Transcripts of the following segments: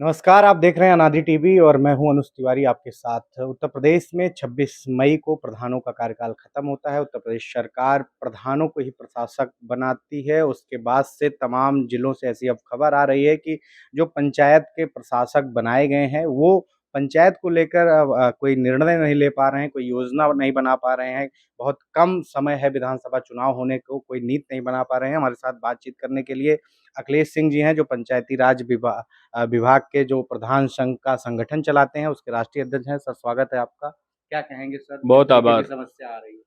नमस्कार, आप देख रहे हैं अनादि टीवी और मैं हूं अनुज तिवारी आपके साथ। उत्तर प्रदेश में 26 मई को प्रधानों का कार्यकाल खत्म होता है। उत्तर प्रदेश सरकार प्रधानों को ही प्रशासक बनाती है। उसके बाद से तमाम जिलों से ऐसी अब खबर आ रही है कि जो पंचायत के प्रशासक बनाए गए हैं, वो पंचायत को लेकर कोई निर्णय नहीं ले पा रहे हैं, कोई योजना नहीं बना पा रहे हैं। बहुत कम समय है विधानसभा चुनाव होने को, कोई नीति नहीं बना पा रहे हैं। हमारे साथ बातचीत करने के लिए अखिलेश सिंह जी हैं, जो पंचायती राज विभाग के जो प्रधान संघ का संगठन चलाते हैं, उसके राष्ट्रीय अध्यक्ष हैं। सर, स्वागत है आपका। क्या कहेंगे सर, किस बहुत तरीके की आभार। समस्या आ रही है?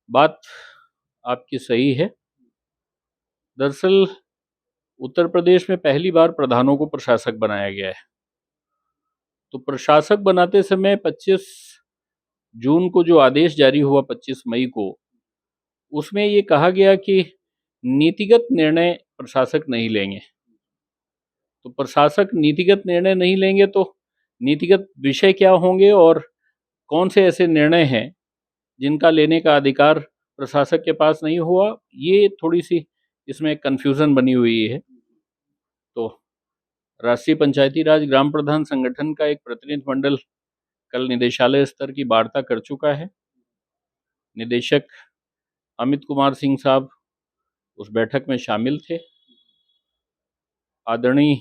बात आपकी सही है। दरअसल उत्तर प्रदेश में पहली बार प्रधानों को प्रशासक बनाया गया है। तो प्रशासक बनाते समय 25 जून को जो आदेश जारी हुआ 25 मई को, उसमें ये कहा गया कि नीतिगत निर्णय प्रशासक नहीं लेंगे। तो प्रशासक नीतिगत निर्णय नहीं लेंगे तो नीतिगत विषय क्या होंगे और कौन से ऐसे निर्णय हैं जिनका लेने का अधिकार प्रशासक के पास नहीं हुआ, ये थोड़ी सी इसमें कन्फ्यूज़न बनी हुई है। तो राष्ट्रीय पंचायती राज ग्राम प्रधान संगठन का एक प्रतिनिधि मंडल कल निदेशालय स्तर की वार्ता कर चुका है। निदेशक अमित कुमार सिंह साहब उस बैठक में शामिल थे। आदरणीय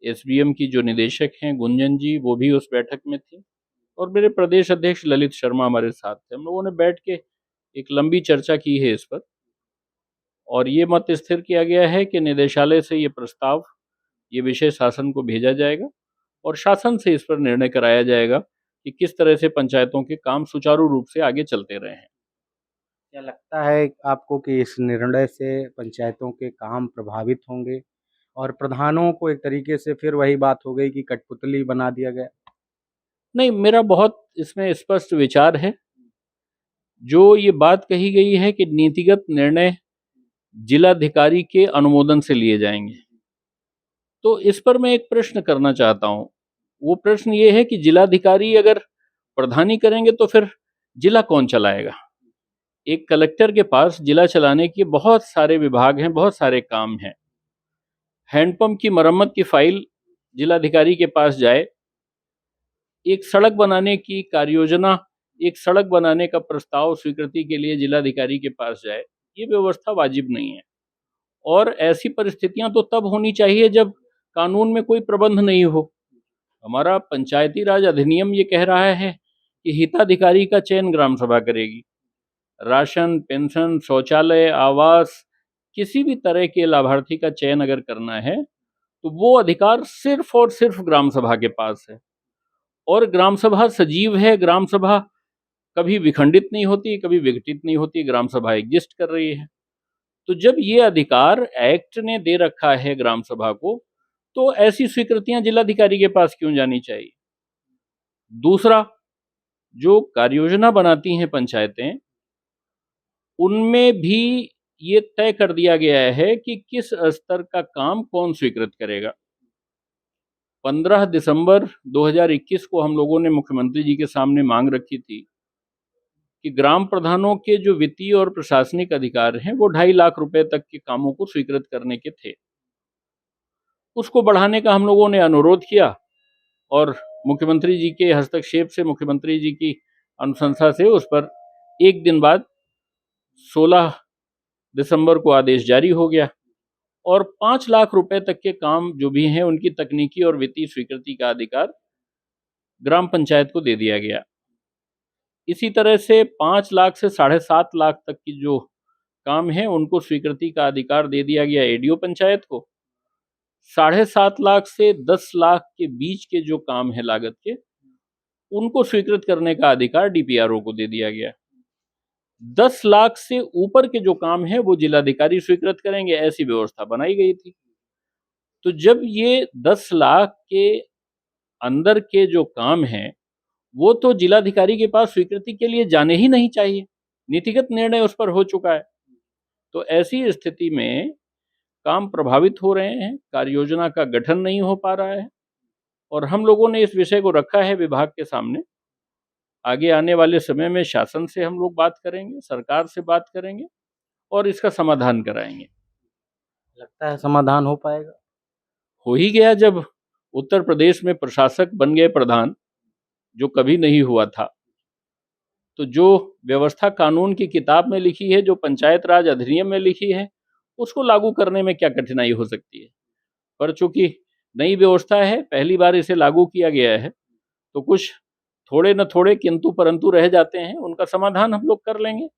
एसबीएम की जो निदेशक हैं गुंजन जी, वो भी उस बैठक में थी और मेरे प्रदेश अध्यक्ष ललित शर्मा हमारे साथ थे। हम लोगों ने बैठ के एक लंबी चर्चा की है इस पर और ये मत स्थिर किया गया है कि निदेशालय से ये प्रस्ताव, ये विषय शासन को भेजा जाएगा और शासन से इस पर निर्णय कराया जाएगा कि किस तरह से पंचायतों के काम सुचारू रूप से आगे चलते रहें। क्या लगता है आपको कि इस निर्णय से पंचायतों के काम प्रभावित होंगे और प्रधानों को एक तरीके से फिर वही बात हो गई कि कठपुतली बना दिया गया? नहीं, मेरा बहुत इसमें स्पष्ट विचार है। जो ये बात कही गई है कि नीतिगत निर्णय जिलाधिकारी के अनुमोदन से लिए जाएंगे, तो इस पर मैं एक प्रश्न करना चाहता हूँ। वो प्रश्न ये है कि जिलाधिकारी अगर प्रधानी करेंगे तो फिर जिला कौन चलाएगा? एक कलेक्टर के पास जिला चलाने के बहुत सारे विभाग हैं, बहुत सारे काम हैं। हैंडपंप की मरम्मत की फाइल जिलाधिकारी के पास जाए, एक सड़क बनाने की कार्य योजना, एक सड़क बनाने का प्रस्ताव स्वीकृति के लिए जिलाधिकारी के पास जाए, ये व्यवस्था वाजिब नहीं है। और ऐसी परिस्थितियां तो तब होनी चाहिए जब कानून में कोई प्रबंध नहीं हो। हमारा पंचायती राज अधिनियम ये कह रहा है कि हिताधिकारी का चयन ग्राम सभा करेगी। राशन, पेंशन, शौचालय, आवास, किसी भी तरह के लाभार्थी का चयन अगर करना है तो वो अधिकार सिर्फ और सिर्फ ग्राम सभा के पास है। और ग्राम सभा सजीव है, ग्राम सभा कभी विखंडित नहीं होती, कभी विघटित नहीं होती, ग्राम सभा एग्जिस्ट कर रही है। तो जब ये अधिकार एक्ट ने दे रखा है ग्राम सभा को, तो ऐसी स्वीकृतियां जिलाधिकारी के पास क्यों जानी चाहिए? दूसरा, जो कार्य योजना बनाती हैं पंचायतें, उनमें भी ये तय कर दिया गया है कि किस स्तर का काम कौन स्वीकृत करेगा। 15 दिसंबर 2021 को हम लोगों ने मुख्यमंत्री जी के सामने मांग रखी थी कि ग्राम प्रधानों के जो वित्तीय और प्रशासनिक अधिकार हैं वो 2.5 लाख रुपए तक के कामों को स्वीकृत करने के थे। उसको बढ़ाने का हम लोगों ने अनुरोध किया और मुख्यमंत्री जी के हस्तक्षेप से, मुख्यमंत्री जी की अनुशंसा से उस पर एक दिन बाद 16 दिसंबर को आदेश जारी हो गया और 5 लाख रुपए तक के काम जो भी हैं उनकी तकनीकी और वित्तीय स्वीकृति का अधिकार ग्राम पंचायत को दे दिया गया। इसी तरह से 5 लाख से 7.5 लाख तक की जो काम है उनको स्वीकृति का अधिकार दे दिया गया एडीओ पंचायत को। 7.5 लाख से 10 लाख के बीच के जो काम है लागत के, उनको स्वीकृत करने का अधिकार डीपीआरओ को दे दिया गया। 10 लाख से ऊपर के जो काम है वो जिलाधिकारी स्वीकृत करेंगे, ऐसी व्यवस्था बनाई गई थी। तो जब ये 10 लाख के अंदर के जो काम हैं वो तो जिलाधिकारी के पास स्वीकृति के लिए जाने ही नहीं चाहिए, नीतिगत निर्णय उस पर हो चुका है। तो ऐसी स्थिति में काम प्रभावित हो रहे हैं, कार्य योजना का गठन नहीं हो पा रहा है और हम लोगों ने इस विषय को रखा है विभाग के सामने। आगे आने वाले समय में शासन से हम लोग बात करेंगे, सरकार से बात करेंगे और इसका समाधान कराएंगे। लगता है समाधान हो पाएगा? हो ही गया जब उत्तर प्रदेश में प्रशासक बन गए प्रधान, जो कभी नहीं हुआ था। तो जो व्यवस्था कानून की किताब में लिखी है, जो पंचायत राज अधिनियम में लिखी है, उसको लागू करने में क्या कठिनाई हो सकती है। पर चूंकि नई व्यवस्था है, पहली बार इसे लागू किया गया है, तो कुछ थोड़े न थोड़े किंतु परंतु रह जाते हैं, उनका समाधान हम लोग कर लेंगे।